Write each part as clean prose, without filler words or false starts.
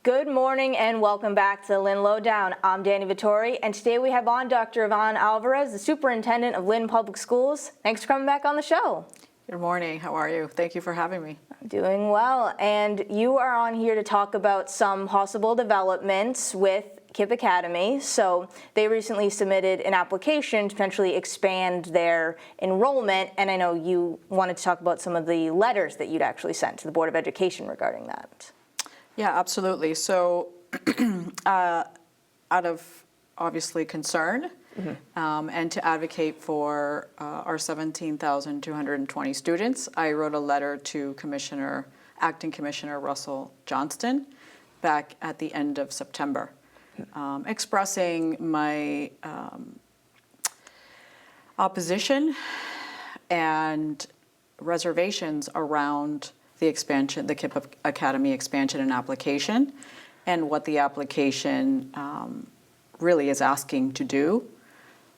Good morning and welcome back to Lynn Lowdown. I'm Dani Vittori, and today we have on Dr. Evonne Alvarez, the Superintendent of Lynn Public Schools. Thanks for coming back on the show. Good morning. How are you? Thank you for having me. I'm doing well, and you are on here to talk about some possible developments with KIPP Academy. So they recently submitted an application to potentially expand their enrollment, and I know you wanted to talk about some of the letters that you'd actually sent to the Board of Education regarding that. Yeah, absolutely. So out of obviously concern and to advocate for our 17,220 students, I wrote a letter to Acting Commissioner Russell Johnston back at the end of September, expressing my opposition and reservations around the expansion, the KIPP Academy expansion and application, and what the application really is asking to do,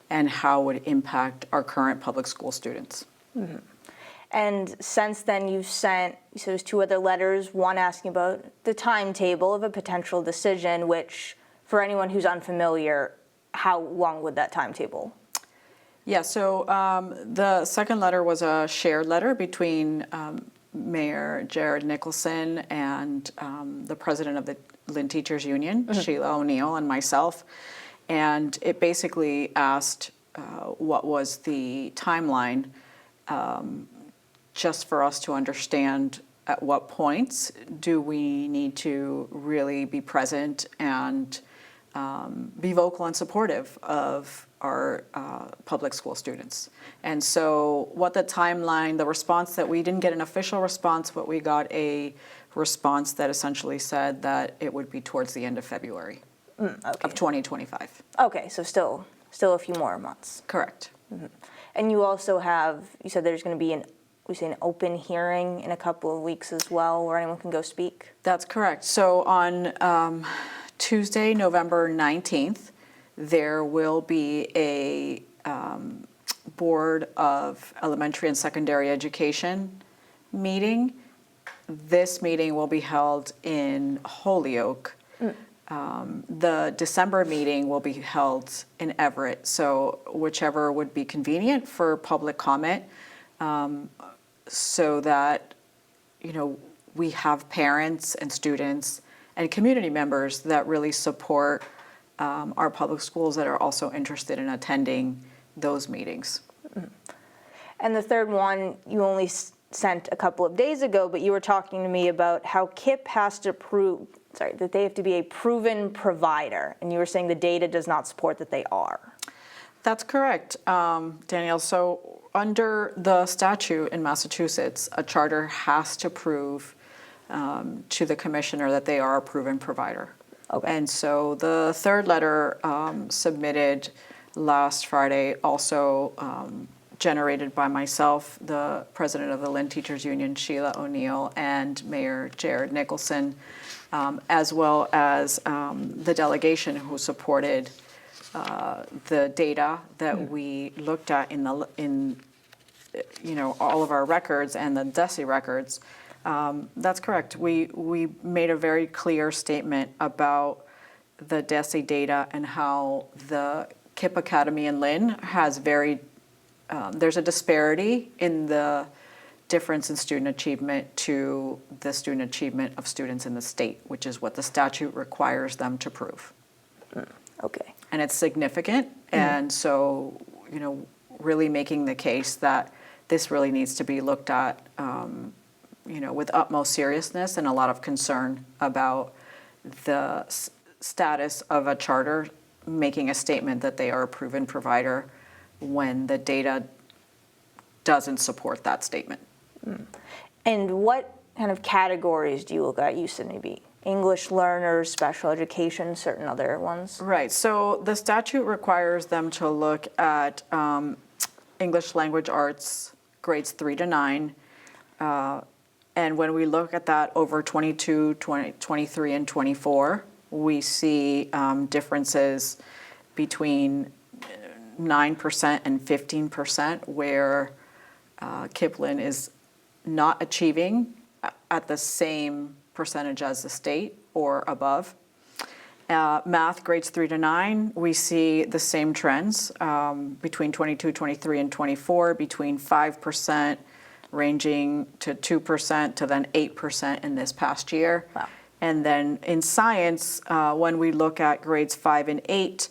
and how it would impact our current public school students. Mm-hmm. And since then, you've sent, you said there's two other letters, one asking about the timetable of a potential decision, which, for anyone who's unfamiliar, how long would that timetable? Yeah, so the second letter was a shared letter between Mayor Jared Nicholson and the president of the Lynn Teachers Union, Sheila O'Neill, and myself. And it basically asked what was the timeline, just for us to understand at what points do we need to really be present and be vocal and supportive of our public school students. And so what the timeline, the response that we didn't get an official response, but we got a response that essentially said that it would be towards the end of February of 2025. Okay, so still a few more months. Correct. Mm-hmm. And you also have, you said there's going to be an open hearing in a couple of weeks as well, where anyone can go speak? That's correct. So on Tuesday, November 19th, there will be a Board of Elementary and Secondary Education meeting. This meeting will be held in Holyoke. The December meeting will be held in Everett, so whichever would be convenient for public comment, so that, you know, we have parents and students and community members that really support our public schools that are also interested in attending those meetings. And the third one you only sent a couple of days ago, but you were talking to me about how KIPP has to prove, that they have to be a proven provider, and you were saying the data does not support that they are. That's correct, Danielle. So under the statute in Massachusetts, a charter has to prove to the commissioner that they are a proven provider. Okay. And so the third letter submitted last Friday, also generated by myself, the president of the Lynn Teachers Union, Sheila O'Neill, and Mayor Jared Nicholson, as well as the delegation who supported the data that we looked at in all of our records and the DESE records. That's correct. We made a very clear statement about the DESE data and how the KIPP Academy in Lynn has there's a disparity in the difference in student achievement to the student achievement of students in the state, which is what the statute requires them to prove. Okay. And it's significant, and so, you know, really making the case that this really needs to be looked at with utmost seriousness and a lot of concern about the status of a charter making a statement that they are a proven provider when the data doesn't support that statement. And what kind of categories do you look at? You said maybe English learners, special education, certain other ones? Right, so the statute requires them to look at English language arts, grades 3 to 9, and when we look at that over 22, 23, and 24, we see differences between 9% and 15% where KIPP Lynn is not achieving at the same percentage as the state, or above. Math grades 3 to 9, we see the same trends between 22, 23, and 24, between 5% ranging to 2% to then 8% in this past year. Wow. And then in science, when we look at grades 5 and 8,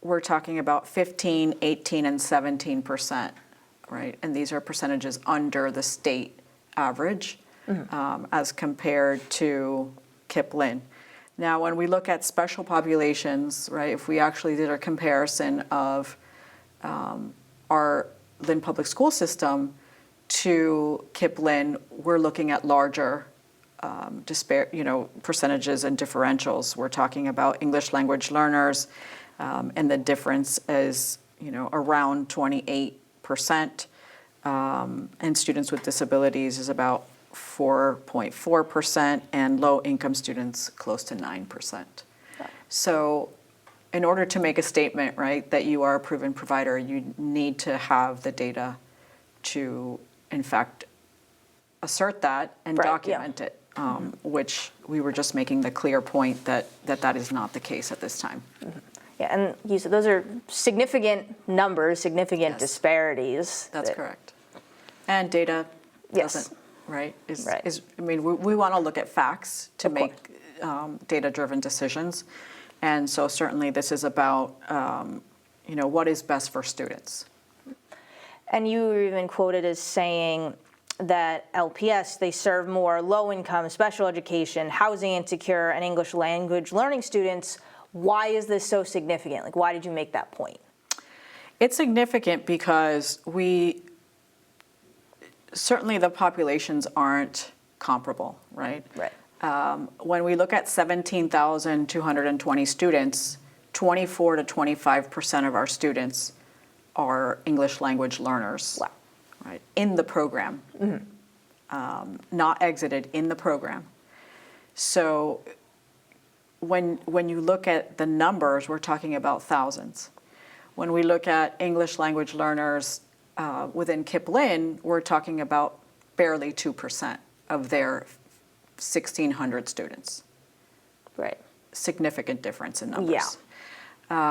we're talking about 15, 18, and 17%, right? And these are percentages under the state average as compared to KIPP Lynn. Now, when we look at special populations, right, if we actually did a comparison of our Lynn public school system to KIPP Lynn, we're looking at larger percentages and differentials. We're talking about English language learners, and the difference is, around 28%, and students with disabilities is about 4.4%, and low-income students close to 9%. So in order to make a statement, right, that you are a proven provider, you need to have the data to, in fact, assert that and document it, which we were just making the clear point that is not the case at this time. Yeah, and you said those are significant numbers, significant disparities. That's correct. And data doesn't, right? We want to look at facts to make data-driven decisions. And so certainly this is about, what is best for students. And you were even quoted as saying that LPS, they serve more low-income, special education, housing insecure, and English language learning students. Why is this so significant? Like, why did you make that point? It's significant because certainly the populations aren't comparable, right? Right. When we look at 17,220 students, 24 to 25% of our students are English language learners. Wow. Right, in the program, not exited, in the program. So when you look at the numbers, we're talking about thousands. When we look at English language learners within KIPP Lynn, we're talking about barely 2% of their 1,600 students. Right. Significant difference in numbers. Yeah.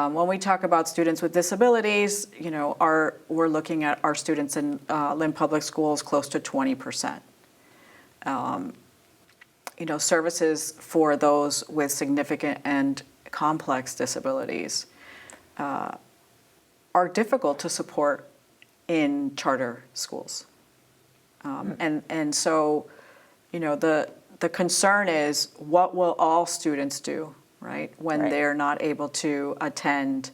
When we talk about students with disabilities, we're looking at our students in Lynn Public Schools close to 20%. Services for those with significant and complex disabilities are difficult to support in charter schools. And so, the concern is, what will all students do, right, when they're not able to attend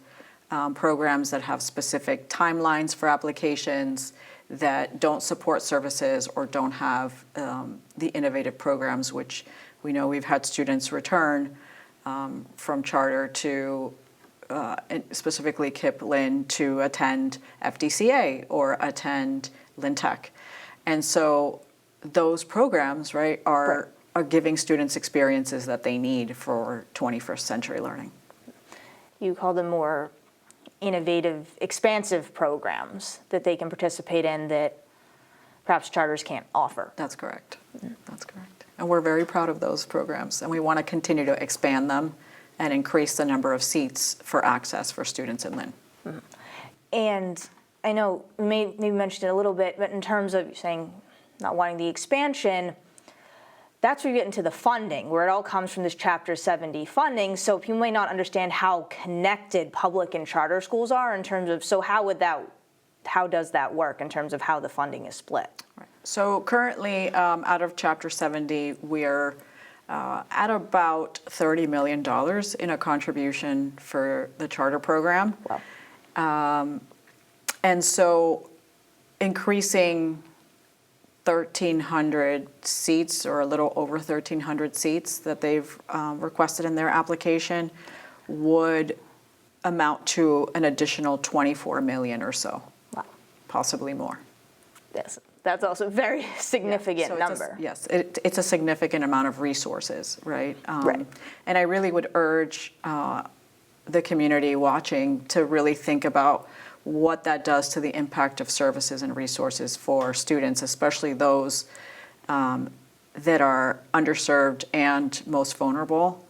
programs that have specific timelines for applications, that don't support services or don't have the innovative programs, which we know we've had students return from charter to specifically KIPP Lynn to attend FDCA or attend Lynn Tech. And so those programs, right, are giving students experiences that they need for 21st century learning. You call them more innovative, expansive programs that they can participate in that perhaps charters can't offer. That's correct. That's correct. And we're very proud of those programs, and we want to continue to expand them and increase the number of seats for access for students in Lynn. And I know you maybe mentioned it a little bit, but in terms of saying not wanting the expansion, that's where you get into the funding, where it all comes from this Chapter 70 funding. So people may not understand how connected public and charter schools are in terms of, so how does that work in terms of how the funding is split? Right. So currently, out of Chapter 70, we're at about $30 million in a contribution for the charter program. Wow. And so increasing 1,300 seats, or a little over 1,300 seats that they've requested in their application, would amount to an additional $24 million or so. Wow. Possibly more. Yes, that's also a very significant number. It's a significant amount of resources, right? Right. And I really would urge the community watching to really think about what that does to the impact of services and resources for students, especially those that are underserved and most vulnerable.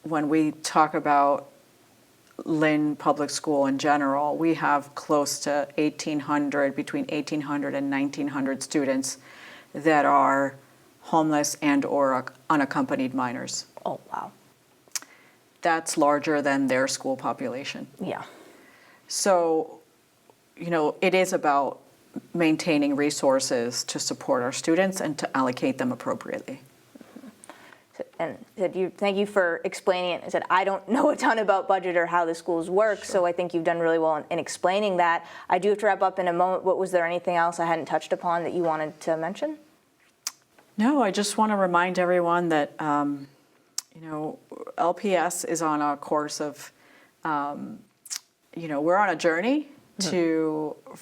When we talk about Lynn Public School in general, we have close to 1,800, between 1,800 and 1,900 students that are homeless and or unaccompanied minors. Oh, wow. That's larger than their school population. Yeah. So, it is about maintaining resources to support our students and to allocate them appropriately. And thank you for explaining it. I said, I don't know a ton about budget or how the schools work, Sure. so I think you've done really well in explaining that. I do have to wrap up in a moment, but was there anything else I hadn't touched upon that you wanted to mention? No, I just want to remind everyone that, LPS is on a course of, we're on a journey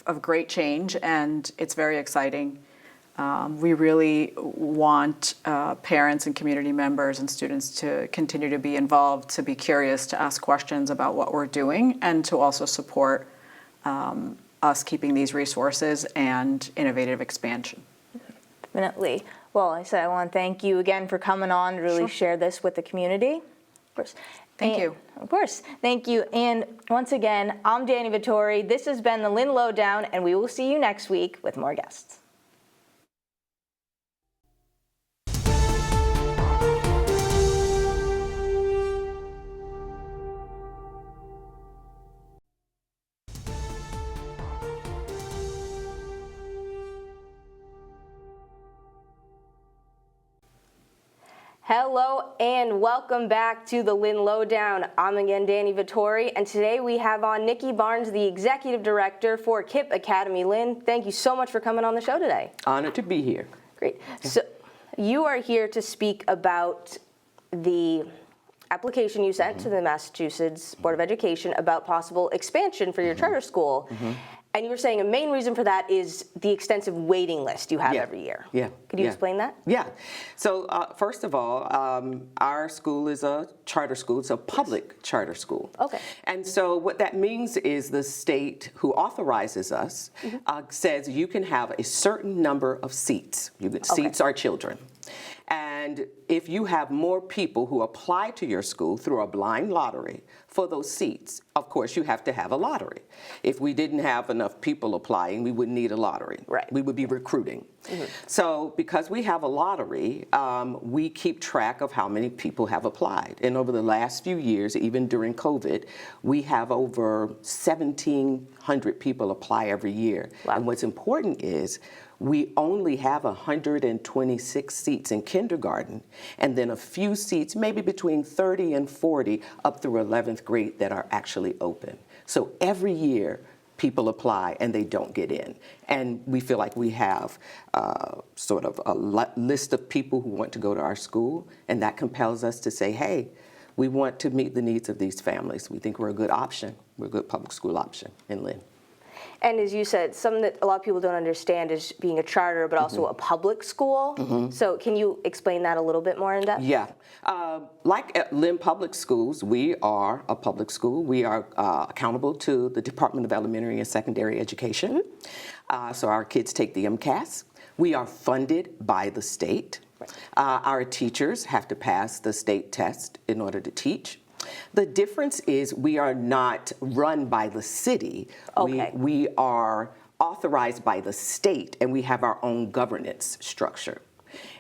of great change, and it's very exciting. We really want parents and community members and students to continue to be involved, to be curious, to ask questions about what we're doing, and to also support us keeping these resources and innovative expansion. Definitely. Well, I said I want to thank you again for coming on to really share this with the community. Of course. Thank you. Of course. Thank you. And once again, I'm Dani Vittori. This has been the Lynn Lowdown, and we will see you next week with more guests. Hello and welcome back to the Lynn Lowdown. I'm again Dani Vittori, and today we have on Nikki Barnes, the Executive Director for KIPP Academy. Lynn, thank you so much for coming on the show today. Honored to be here. Great. So you are here to speak about the application you sent to the Massachusetts Board of Education about possible expansion for your charter school. And you were saying a main reason for that is the extensive waiting list you have every year. Yeah. Could you explain that? Yeah. So first of all, our school is a charter school. It's a public charter school. Okay. And so what that means is the state who authorizes us says you can have a certain number of seats. Seats are children. And if you have more people who apply to your school through a blind lottery for those seats, of course you have to have a lottery. If we didn't have enough people applying, we wouldn't need a lottery. Right. We would be recruiting. So because we have a lottery, we keep track of how many people have applied. And over the last few years, even during COVID, we have over 1,700 people apply every year. Wow. And what's important is we only have 126 seats in kindergarten, and then a few seats, maybe between 30 and 40 up through 11th grade that are actually open. So every year, people apply and they don't get in. And we feel like we have sort of a list of people who want to go to our school, and that compels us to say, hey, we want to meet the needs of these families. We think we're a good option. We're a good public school option in Lynn. And as you said, something that a lot of people don't understand is being a charter, but also a public school. So can you explain that a little bit more in depth? Yeah. Like at Lynn Public Schools, we are a public school. We are accountable to the Department of Elementary and Secondary Education. So our kids take the MCAS. We are funded by the state. Right. Our teachers have to pass the state test in order to teach. The difference is we are not run by the city. Okay. We are authorized by the state, and we have our own governance structure.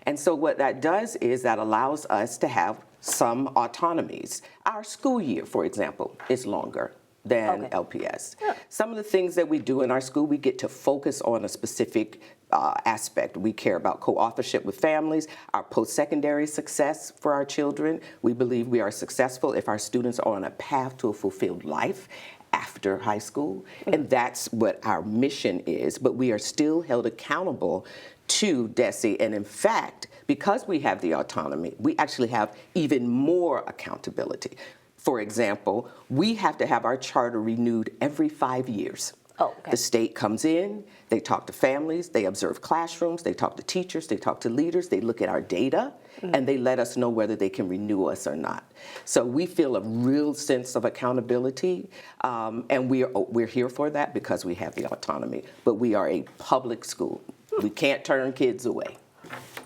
And so what that does is that allows us to have some autonomies. Our school year, for example, is longer than LPS. Yeah. Some of the things that we do in our school, we get to focus on a specific aspect. We care about co-authorship with families, our post-secondary success for our children. We believe we are successful if our students are on a path to a fulfilled life after high school, and that's what our mission is. But we are still held accountable to DESE, and in fact, because we have the autonomy, we actually have even more accountability. For example, we have to have our charter renewed every 5 years. Oh, okay. The state comes in, they talk to families, they observe classrooms, they talk to teachers, they talk to leaders, they look at our data, and they let us know whether they can renew us or not. So we feel a real sense of accountability, and we're here for that because we have the autonomy. But we are a public school. We can't turn kids away.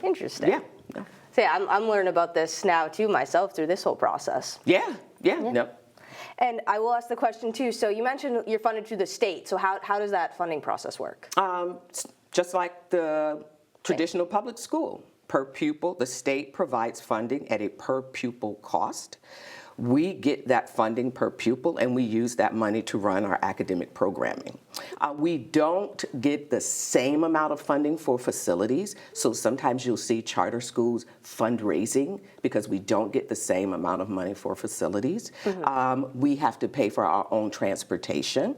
Interesting. Yeah. So yeah, I'm learning about this now too myself through this whole process. Yeah. No. And I will ask the question too, so you mentioned you're funded through the state, so how does that funding process work? Just like the traditional public school, per pupil, the state provides funding at a per pupil cost. We get that funding per pupil, and we use that money to run our academic programming. We don't get the same amount of funding for facilities, so sometimes you'll see charter schools fundraising because we don't get the same amount of money for facilities. We have to pay for our own transportation,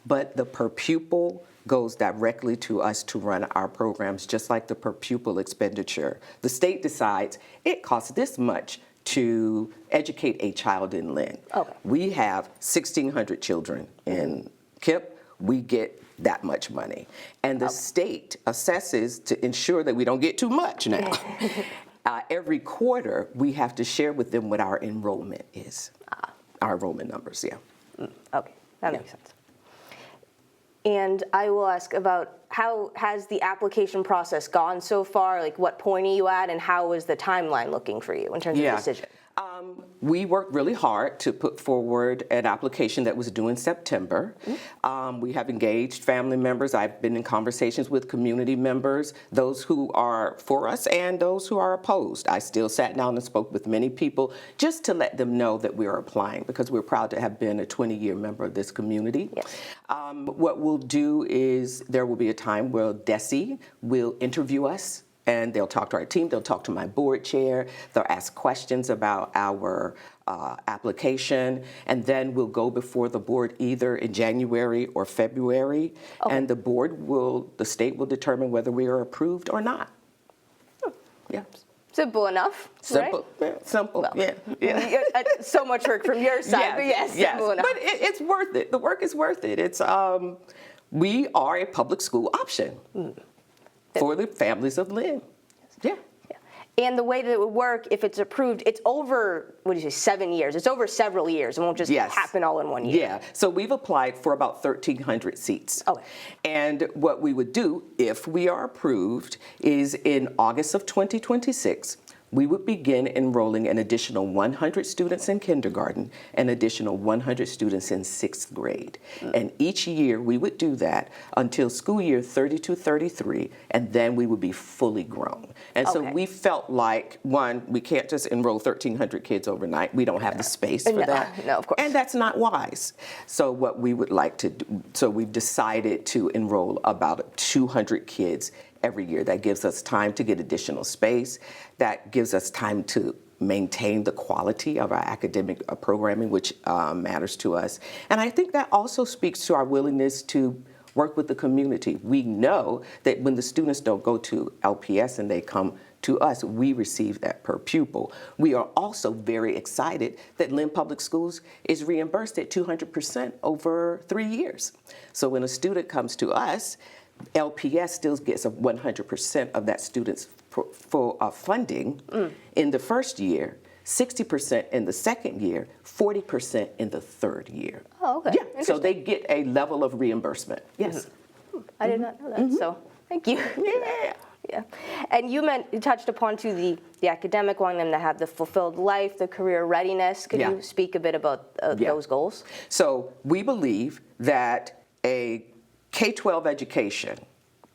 but the per pupil goes directly to us to run our programs, just like the per pupil expenditure. The state decides it costs this much to educate a child in Lynn. Okay. We have 1,600 children in KIPP. We get that much money. And the state assesses to ensure that we don't get too much now. Every quarter, we have to share with them what our enrollment is. Our enrollment numbers, yeah. Okay, that makes sense. And I will ask about how has the application process gone so far? Like, what point are you at, and how is the timeline looking for you in terms of decision? We worked really hard to put forward an application that was due in September. We have engaged family members. I've been in conversations with community members, those who are for us and those who are opposed. I still sat down and spoke with many people just to let them know that we are applying, because we're proud to have been a 20-year member of this community. Yes. What we'll do is there will be a time where DESE will interview us, and they'll talk to our team, they'll talk to my board chair, they'll ask questions about our application, and then we'll go before the board either in January or February, and the state will determine whether we are approved or not. Yeah. Simple enough, Simple, right? yeah, simple, Well, yeah. So much work from your side, but yes, simple enough. But it's worth it. The work is worth it. It's we are a public school option for the families of Lynn. Yeah. And the way that it would work, if it's approved, it's over, 7 years? It's over several years. It won't just happen all in one year. Yeah. So we've applied for about 1,300 seats. Okay. And what we would do, if we are approved, is in August of 2026, we would begin enrolling an additional 100 students in kindergarten, an additional 100 students in 6th grade. And each year we would do that until school year 32-33, and then we would be fully grown. And so we felt like, one, we can't just enroll 1,300 kids overnight. We don't have the space for that. No, of course. And that's not wise. So what we would like to do, so we've decided to enroll about 200 kids every year. That gives us time to get additional space. That gives us time to maintain the quality of our academic programming, which matters to us. And I think that also speaks to our willingness to work with the community. We know that when the students don't go to LPS and they come to us, we receive that per pupil. We are also very excited that Lynn Public Schools is reimbursed at 200% over 3 years. So when a student comes to us, LPS still gets 100% of that student's full funding in the first year, 60% in the second year, 40% in the third year. Oh, okay. Yeah, so they get a level of reimbursement. Yes. I did not know that, so thank you. Yeah. Yeah. And you touched upon too the academic, wanting them to have the fulfilled life, the career readiness. Could you speak a bit about those goals? So we believe that a K-12 education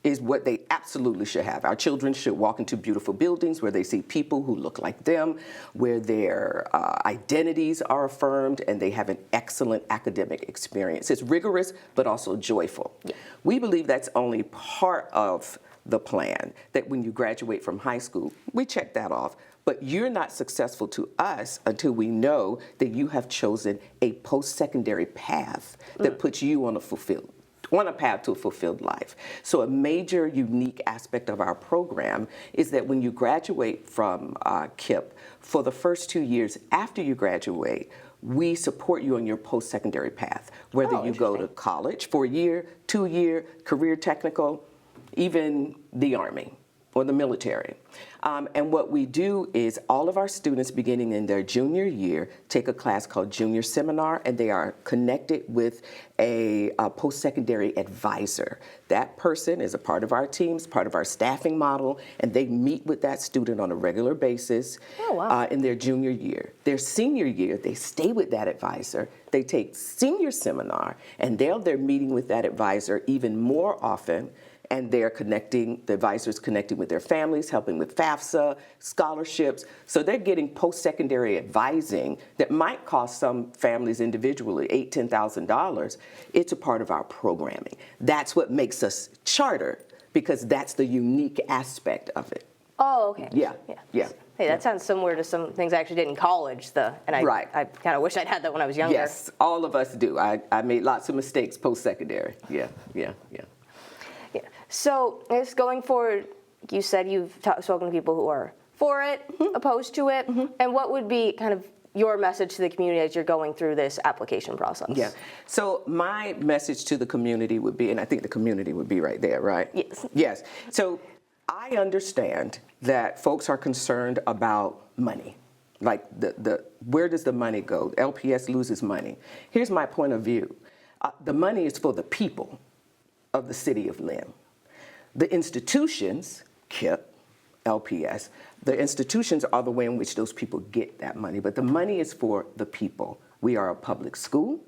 is what they absolutely should have. Our children should walk into beautiful buildings where they see people who look like them, where their identities are affirmed, and they have an excellent academic experience. It's rigorous, but also joyful. Yeah. We believe that's only part of the plan, that when you graduate from high school, we check that off. But you're not successful to us until we know that you have chosen a post-secondary path that puts you on a path to a fulfilled life. So a major unique aspect of our program is that when you graduate from KIPP, for the first 2 years after you graduate, we support you on your post-secondary path, whether you go to college for a year, 2 year, career technical, even the Army. or the military. And what we do is all of our students beginning in their junior year take a class called Junior Seminar, and they are connected with a post-secondary advisor. That person is a part of our teams, part of our staffing model, and they meet with that student on a regular basis in their junior year. Their senior year, they stay with that advisor. They take Senior Seminar, and they're meeting with that advisor even more often, and they're connecting, the advisor's connecting with their families, helping with FAFSA, scholarships. So they're getting post-secondary advising that might cost some families individually $8,000, $10,000. It's a part of our programming. That's what makes us charter, because that's the unique aspect of it. Oh, okay. Yeah. Hey, that sounds similar to some things I actually did in college, Right. I kind of wish I'd had that when I was younger. Yes, all of us do. I made lots of mistakes post-secondary. Yeah. Yeah. So, I guess going forward, you said you've spoken to people who are for it, opposed to it, and what would be kind of your message to the community as you're going through this application process? Yeah. So my message to the community would be, and I think the community would be right there, right? Yes. Yes. So I understand that folks are concerned about money. Like where does the money go? LPS loses money. Here's my point of view. The money is for the people of the city of Lynn. The institutions, KIPP, LPS, the institutions are the way in which those people get that money, but the money is for the people. We are a public school,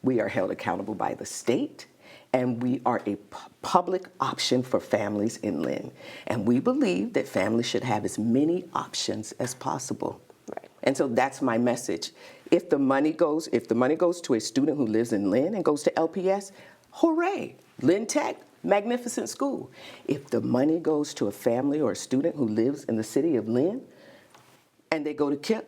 we are held accountable by the state, and we are a public option for families in Lynn. And we believe that families should have as many options as possible. Right. And so that's my message. If the money goes to a student who lives in Lynn and goes to LPS, hooray, Lynn Tech, magnificent school. If the money goes to a family or a student who lives in the city of Lynn and they go to KIPP,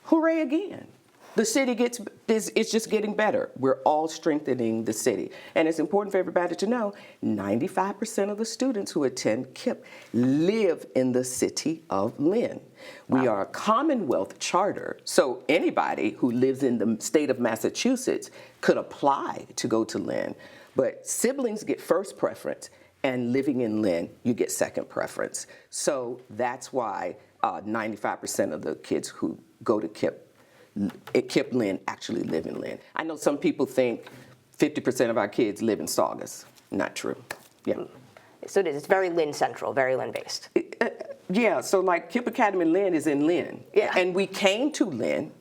hooray again. The city it's just getting better. We're all strengthening the city. And it's important for everybody to know, 95% of the students who attend KIPP live in the city of Lynn. We are a Commonwealth charter, so anybody who lives in the state of Massachusetts could apply to go to Lynn. But siblings get first preference, and living in Lynn, you get second preference. So that's why 95% of the kids who go to KIPP Lynn actually live in Lynn. I know some people think 50% of our kids live in Saugus. Not true. Yeah. So it's very Lynn central, very Lynn based. Yeah, so like KIPP Academy Lynn is in Lynn. Yeah. And we came to Lynn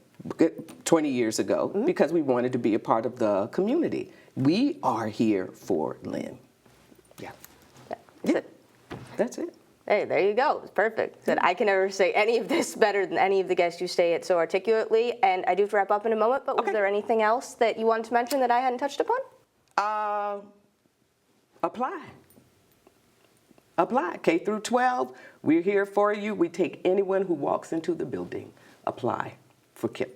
20 years ago because we wanted to be a part of the community. We are here for Lynn. Yeah. That's it. Hey, there you go. It's perfect. Said I can never say any of this better than any of the guests you say it so articulately. And I do have to wrap up in a moment, but was there anything else that you wanted to mention that I hadn't touched upon? Apply. K through 12, we're here for you. We take anyone who walks into the building. Apply for KIPP.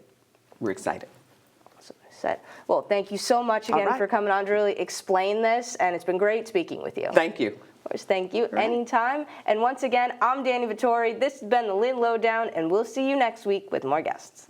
We're excited. Well, thank you so much again for coming on to really explain this, and it's been great speaking with you. Thank you. Of course, thank you. Anytime. And once again, I'm Dani Vittori. This has been the Lynn Lowdown, and we'll see you next week with more guests.